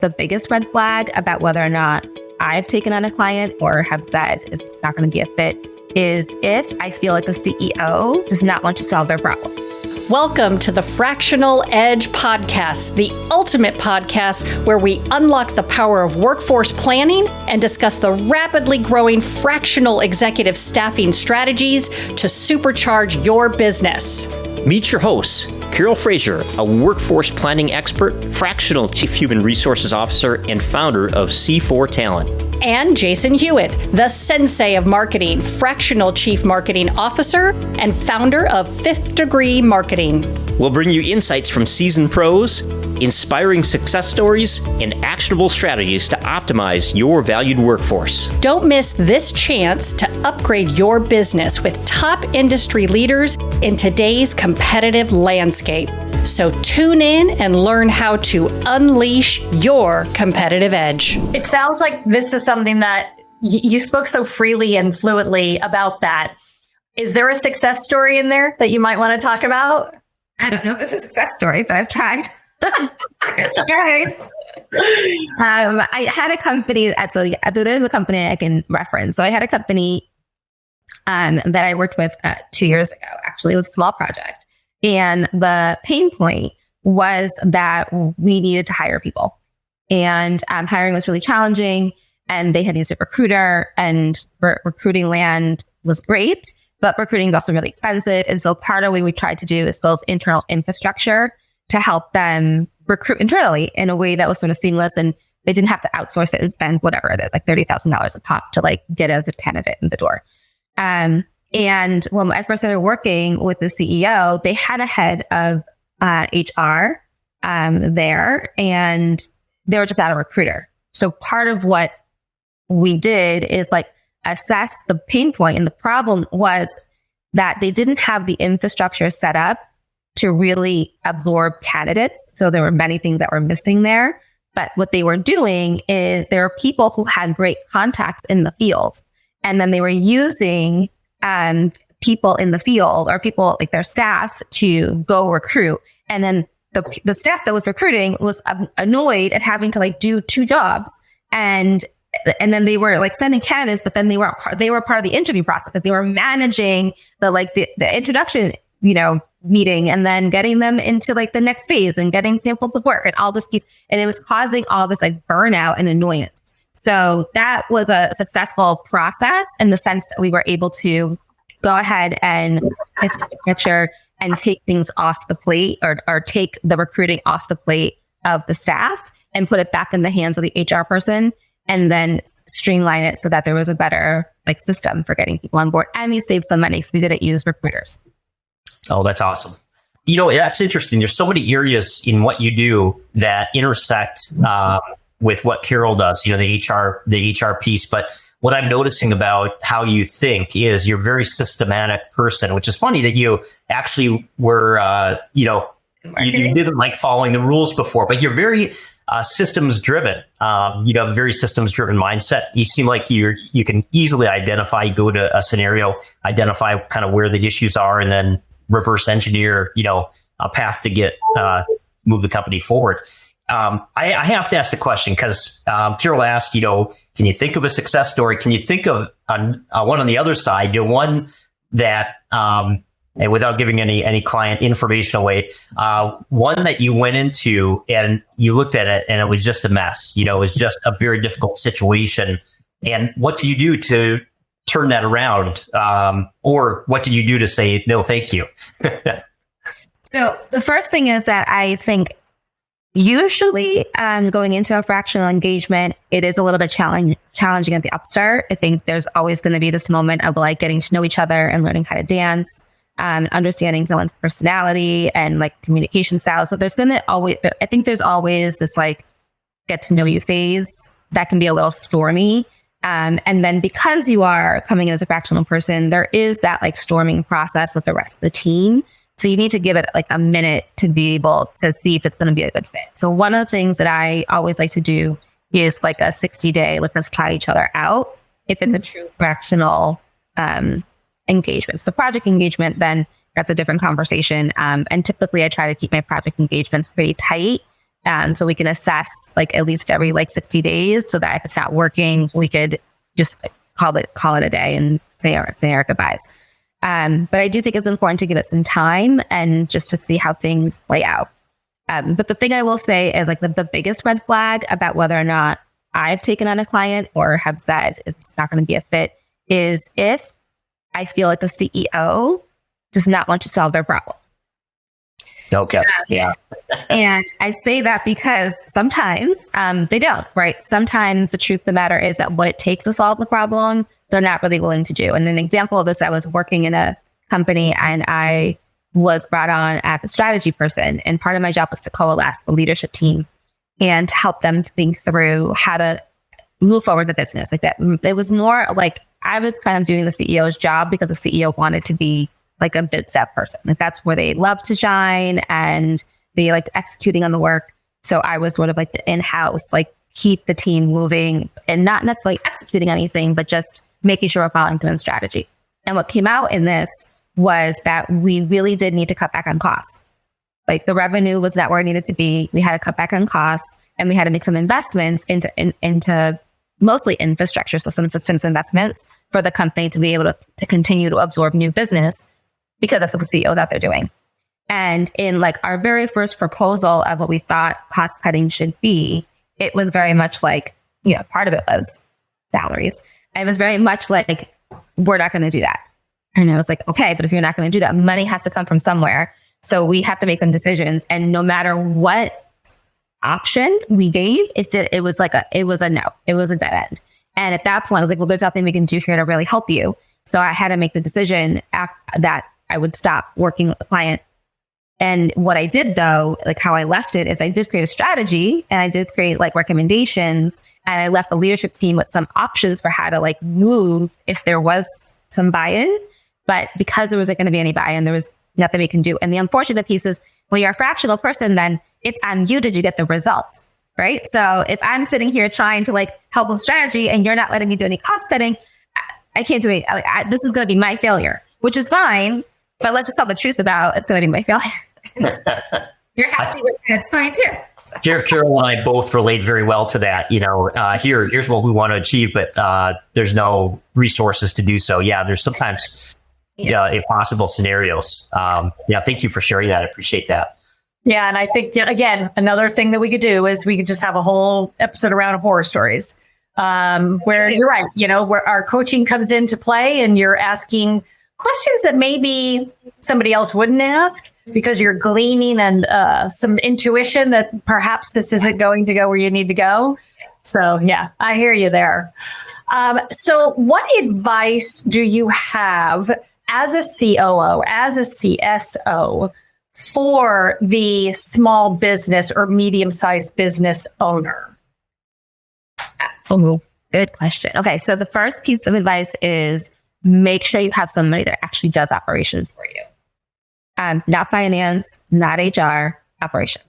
the biggest red flag about whether or not I've taken on a client or have said it's not going to be a fit is if I feel like the CEO does not want to solve their problem. Welcome to the Fractional Edge podcast, the ultimate podcast where we unlock the power of workforce planning and discuss the rapidly growing fractional executive staffing strategies to supercharge your business. Meet your hosts, Fraser, a workforce planning expert, fractional chief human resources officer, and founder of C4 Talent. And Jason Hewitt, the sensei of marketing, fractional chief marketing officer, and founder of Fifth Degree Marketing. We'll bring you insights from seasoned pros, inspiring success stories, and actionable strategies to optimize your valued workforce. Don't miss this chance to upgrade your business with top industry leaders in today's competitive landscape. So tune in and learn how to unleash your competitive edge. It sounds like this is something that you spoke so freely and fluently about that. Is there a success story in there that you might want to talk about? I don't know if it's a success story, but I've tried. I had a company, so there's a company I can reference. So I had a company that I worked with 2 years ago. Actually, it was a small project. And the pain point was that we needed to hire people. And hiring was really challenging. And they had used a recruiter, and recruiting land was great, but recruiting is also really expensive. And so part of what we tried to do is build internal infrastructure to help them recruit internally in a way that was sort of seamless, and they didn't have to outsource it and spend whatever it is, like $30,000 a pop to like get a good candidate in the door. And when I first started working with the CEO, they had a head of HR there, and they were just out of recruiter. So part of what we did is like assess the pain point, and the problem was that they didn't have the infrastructure set up to really absorb candidates. So there were many things that were missing there. But what they were doing is there were people who had great contacts in the field, and then they were using people in the field or people like their staff to go recruit. And then the staff that was recruiting was annoyed at having to like do two jobs. And then they were like sending candidates, but then they were part of the interview process, that they were managing the introduction, meeting, and then getting them into like the next phase and getting samples of work and all this piece. And it was causing all this like burnout and annoyance. So that was a successful process in the sense that we were able to go ahead and picture and take things off the plate or take the recruiting off the plate of the staff and put it back in the hands of the HR person, and then streamline it so that there was a better like system for getting people on board. And we saved some money because we didn't use recruiters. Oh, that's awesome. That's interesting. There's so many areas in what you do that intersect with what Carol does, the HR piece. But what I'm noticing about how you think is you're a very systematic person, which is funny that you actually were, you didn't like following the rules before, but you're very systems driven. You have a very systems driven mindset. You seem like you can easily identify, go to a scenario, identify kind of where the issues are, and then reverse engineer, a path to get move the company forward. I have to ask the question because Carol asked, can you think of a success story? Can you think of one on the other side, one that, and without giving any client information away, one that you went into and you looked at it and it was just a mess. It was just a very difficult situation. And what did you do to turn that around? Or what did you do to say, no, thank you? So the first thing is that I think usually going into a fractional engagement, it is a little bit challenging at the upstart. I think there's always going to be this moment of like getting to know each other and learning how to dance, understanding someone's personality and like communication style. So there's always this like get to know you phase that can be a little stormy. And then because you are coming in as a fractional person, there is that like storming process with the rest of the team. So you need to give it like a minute to be able to see if it's going to be a good fit. So one of the things that I always like to do is like a 60-day, let's try each other out. If it's a true fractional engagement. If it's a project engagement, then that's a different conversation. And typically I try to keep my project engagements pretty tight So we can assess like at least every like 60 days so that if it's not working, we could just call it a day and say our goodbyes. But I do think it's important to give it some time and just to see how things play out. But the thing I will say is like the biggest red flag about whether or not I've taken on a client or have said it's not going to be a fit is if I feel like the CEO does not want to solve their problem. Okay. Yeah. And I say that because sometimes they don't, right? Sometimes the truth of the matter is that what it takes to solve the problem, they're not really willing to do. And an example of this, I was working in a company and I was brought on as a strategy person. And part of my job was to coalesce the leadership team and to help them think through how to move forward the business. Like that, it was more like I was kind of doing the CEO's job because the CEO wanted to be like a bid step person. Like that's where they love to shine and they liked executing on the work. So I was sort of like the in-house, like keep the team moving and not necessarily executing anything, but just making sure we're following through on strategy. And what came out in this was that we really did need to cut back on costs. Like the revenue was not where it needed to be. We had to cut back on costs and we had to make some investments into mostly infrastructure. So some systems investments for the company to be able to continue to absorb new business, because that's what the CEO is out there doing. And in like our very first proposal of what we thought cost cutting should be, it was very much like, part of it was salaries. And it was very much like, we're not going to do that. And I was like, okay, but if you're not going to do that, money has to come from somewhere. So we have to make some decisions. And no matter what option we gave, it was a no. It was a dead end. And at that point, I was like, well, there's nothing we can do here to really help you. So I had to make the decision that I would stop working with the client. And what I did though, like how I left it is I did create a strategy and I did create like recommendations and I left the leadership team with some options for how to like move if there was some buy-in. But because there wasn't going to be any buy-in, there was nothing we can do. And the unfortunate piece is when you're a fractional person, then it's on you. Did you get the results? Right? So if I'm sitting here trying to like help with strategy and you're not letting me do any cost setting, I can't do it. This is going to be my failure, which is fine. But let's just tell the truth about it's going to be my failure. You're happy with it. It's fine too. Carol and I both relate very well to that. Here's what we want to achieve, but there's no resources to do so. Yeah, there's sometimes impossible scenarios. Thank you for sharing that. I appreciate that. Yeah, and I think, again, another thing that we could do is we could just have a whole episode around horror stories where you're right, where our coaching comes into play and you're asking questions that maybe somebody else wouldn't ask because you're gleaning and some intuition that perhaps this isn't going to go where you need to go. So, yeah, I hear you there. So what advice do you have as a COO, as a CSO for the small business or medium-sized business owner? Oh, good question. Okay, so the first piece of advice is make sure you have somebody that actually does operations for you. Not finance, not HR, operations.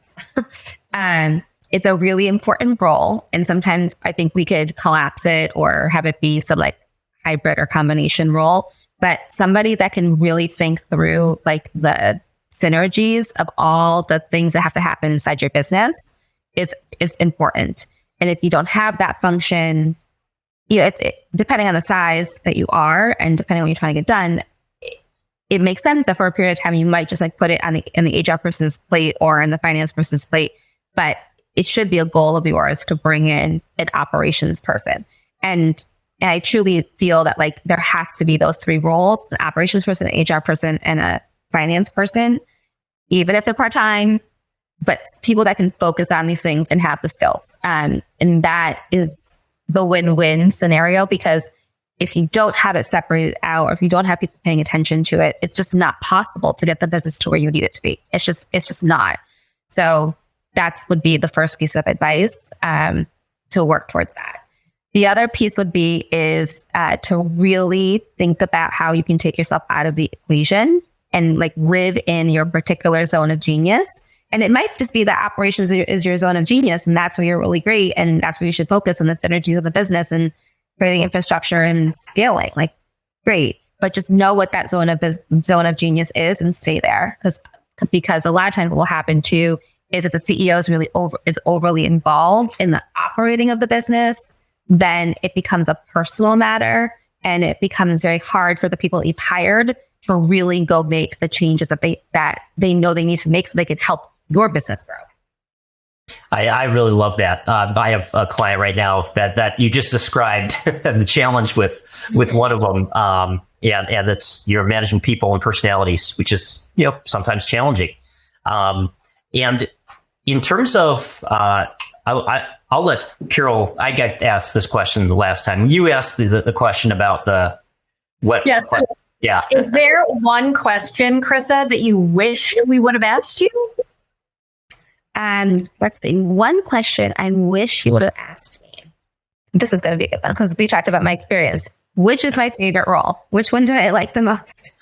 It's a really important role. And sometimes I think we could collapse it or have it be some like hybrid or combination role. But somebody that can really think through like the synergies of all the things that have to happen inside your business is important. And if you don't have that function, depending on the size that you are and depending on what you're trying to get done, it makes sense that for a period of time, you might just like put it on in the HR person's plate or in the finance person's plate. But it should be a goal of yours to bring in an operations person. And I truly feel that like there has to be those three roles: an operations person, an HR person, and a finance person, even if they're part-time, but people that can focus on these things and have the skills. And that is the win-win scenario, because if you don't have it separated out, or if you don't have people paying attention to it, it's just not possible to get the business to where you need it to be. It's just not. So that would be the first piece of advice to work towards that. The other piece would be to really think about how you can take yourself out of the equation and like live in your particular zone of genius. And it might just be that operations is your zone of genius, and that's where you're really great, and that's where you should focus on the synergies of the business and creating infrastructure and scaling. Like, great, but just know what that zone of genius is and stay there, because a lot of times what will happen too is if the CEO is overly involved in the operating of the business, then it becomes a personal matter, and it becomes very hard for the people you've hired to really go make the changes that they know they need to make so they can help your business grow. I really love that. I have a client right now that you just described the challenge with one of them. And that's you're managing people and personalities, which is, sometimes challenging. And in terms of, I'll let Carol, I got asked this question the last time. You asked the question about what. Yeah. So yeah. Is there one question, Chrisa, that you wish we would have asked you? Let's see. One question I wish you would have asked me. This is going to be a good one because we talked about my experience. Which is my favorite role? Which one do I like the most?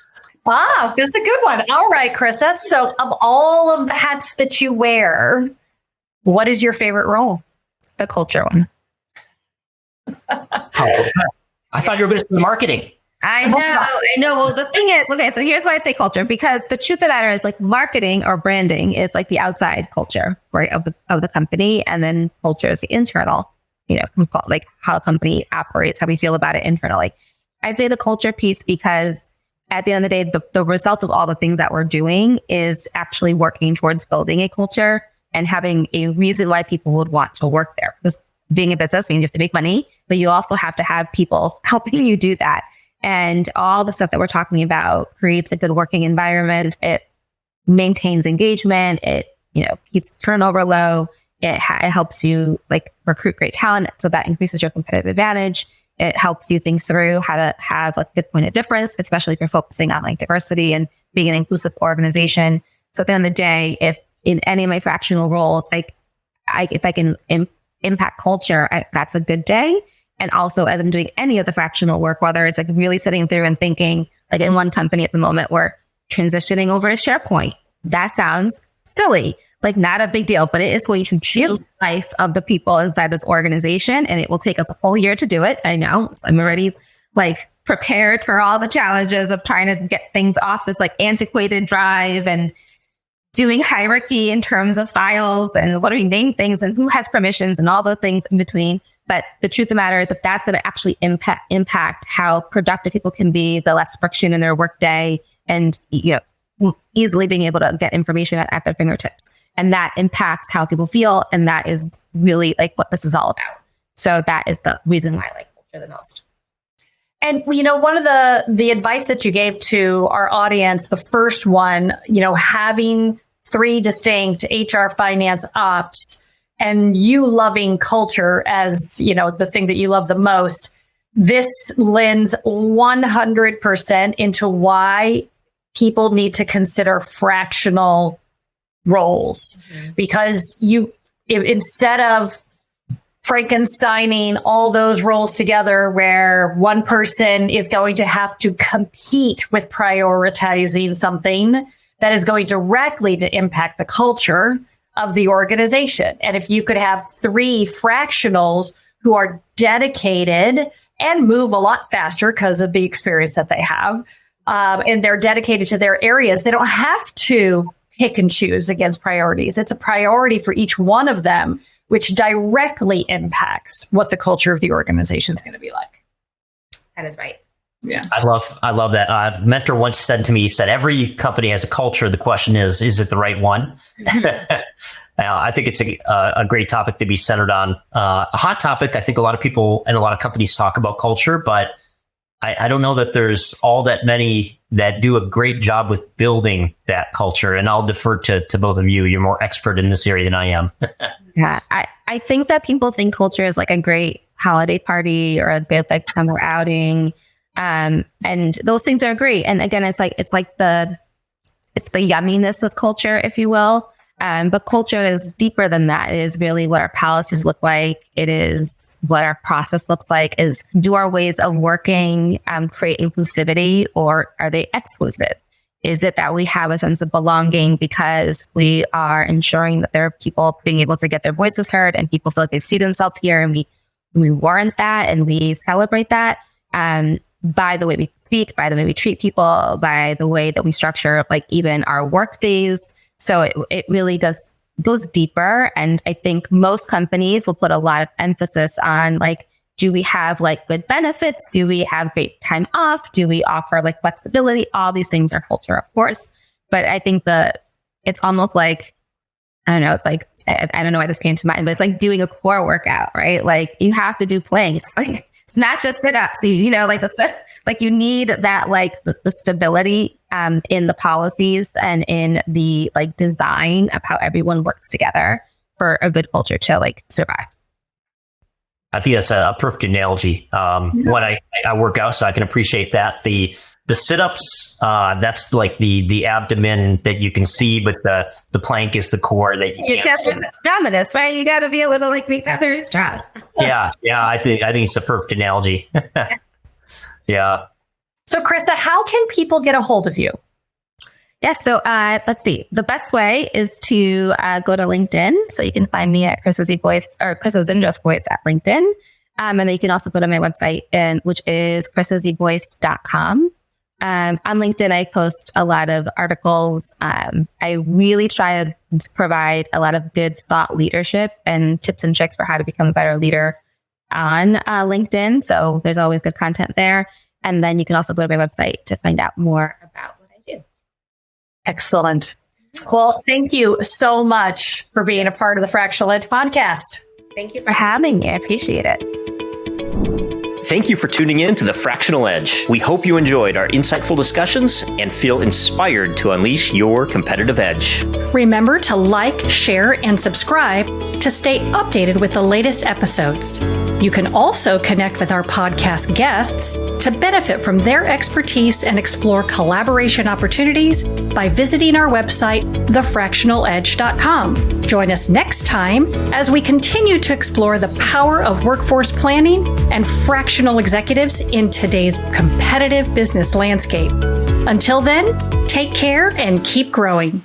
Ah, that's a good one. All right, Chrisa. So of all of the hats that you wear, what is your favorite role? The culture one. I thought you were going to say marketing. I know. Well, the thing is, okay, so here's why I say culture, because the truth of the matter is like marketing or branding is like the outside culture, right, of the company. And then culture is the internal, like how a company operates, how we feel about it internally. I'd say the culture piece, because at the end of the day, the result of all the things that we're doing is actually working towards building a culture and having a reason why people would want to work there. Because being a business means you have to make money, but you also have to have people helping you do that. And all the stuff that we're talking about creates a good working environment. It maintains engagement. It, keeps turnover low. It helps you like recruit great talent. So that increases your competitive advantage. It helps you think through how to have like a good point of difference, especially if you're focusing on like diversity and being an inclusive organization. So at the end of the day, if in any of my fractional roles, like if I can impact culture, that's a good day. And also, as I'm doing any of the fractional work, whether it's like really sitting through and thinking, like in one company at the moment, we're transitioning over to SharePoint. That sounds silly, like not a big deal, but it is going to change the life of the people inside this organization. And it will take us a whole year to do it. I know. So I'm already like prepared for all the challenges of trying to get things off this like antiquated drive and doing hierarchy in terms of files and what do we name things and who has permissions and all the things in between. But the truth of the matter is that that's going to actually impact how productive people can be, the less friction in their workday, and easily being able to get information at their fingertips. And that impacts how people feel, and that is really like what this is all about. So that is the reason why I like culture the most. And one of the advice that you gave to our audience, the first one, having 3 distinct HR, finance, ops, and you loving culture as, the thing that you love the most, this lends 100% into why people need to consider fractional roles. Mm-hmm. Because instead of Frankensteining all those roles together where one person is going to have to compete with prioritizing something that is going directly to impact the culture of the organization. And if you could have 3 fractionals who are dedicated and move a lot faster because of the experience that they have, and they're dedicated to their areas, they don't have to pick and choose against priorities. It's a priority for each one of them, which directly impacts what the culture of the organization is going to be like. That is right. Yeah, I love that. A mentor once said to me, he said, every company has a culture. The question is it the right one? I think it's a great topic to be centered on. A hot topic. I think a lot of people and a lot of companies talk about culture, but I don't know that there's all that many that do a great job with building that culture. And I'll defer to both of you. You're more expert in this area than I am. Yeah, I think that people think culture is like a great holiday party or a good like summer outing. And those things are great. And again, it's the yumminess of culture, if you will. But culture is deeper than that. It is really what our policies look like. It is what our process looks like. Is do our ways of working create inclusivity, or are they exclusive? Is it that we have a sense of belonging because we are ensuring that there are people being able to get their voices heard and people feel like they see themselves here, and we warrant that and we celebrate that. By the way we speak, by the way we treat people, by the way that we structure like even our work days. So it really does goes deeper. And I think most companies will put a lot of emphasis on like, do we have like good benefits? Do we have great time off? Do we offer like flexibility? All these things are culture, of course. But I think it's almost like, I don't know, it's like, I don't know why this came to mind, but it's like doing a core workout, right? Like you have to do planks. Like it's not just sit ups. You know, like you need that, like the stability in the policies and in the like design of how everyone works together for a good culture to like survive. I think that's a perfect analogy. When I work out, so I can appreciate that. The sit-ups, that's like the abdomen that you can see, but the plank is the core that you can't see. Dominus, right? You got to be a little like make that very strong. Yeah. I think it's a perfect analogy. Yeah. So, Chrisa, how can people get a hold of you? Yeah. So let's see. The best way is to go to LinkedIn. So you can find me at Chrisa Z Boyce or Chrisa Zindros Boyce at LinkedIn. And then you can also go to my website, which is chrisazboyce.com. On LinkedIn, I post a lot of articles. I really try to provide a lot of good thought leadership and tips and tricks for how to become a better leader on LinkedIn. So there's always good content there. And then you can also go to my website to find out more about what I do. Excellent. Well, thank you so much for being a part of the Fractional Edge podcast. Thank you for having me. I appreciate it. Thank you for tuning in to the Fractional Edge. We hope you enjoyed our insightful discussions and feel inspired to unleash your competitive edge. Remember to like, share, and subscribe to stay updated with the latest episodes. You can also connect with our podcast guests to benefit from their expertise and explore collaboration opportunities by visiting our website, thefractionaledge.com. Join us next time as we continue to explore the power of workforce planning and fractional executives in today's competitive business landscape. Until then, take care and keep growing.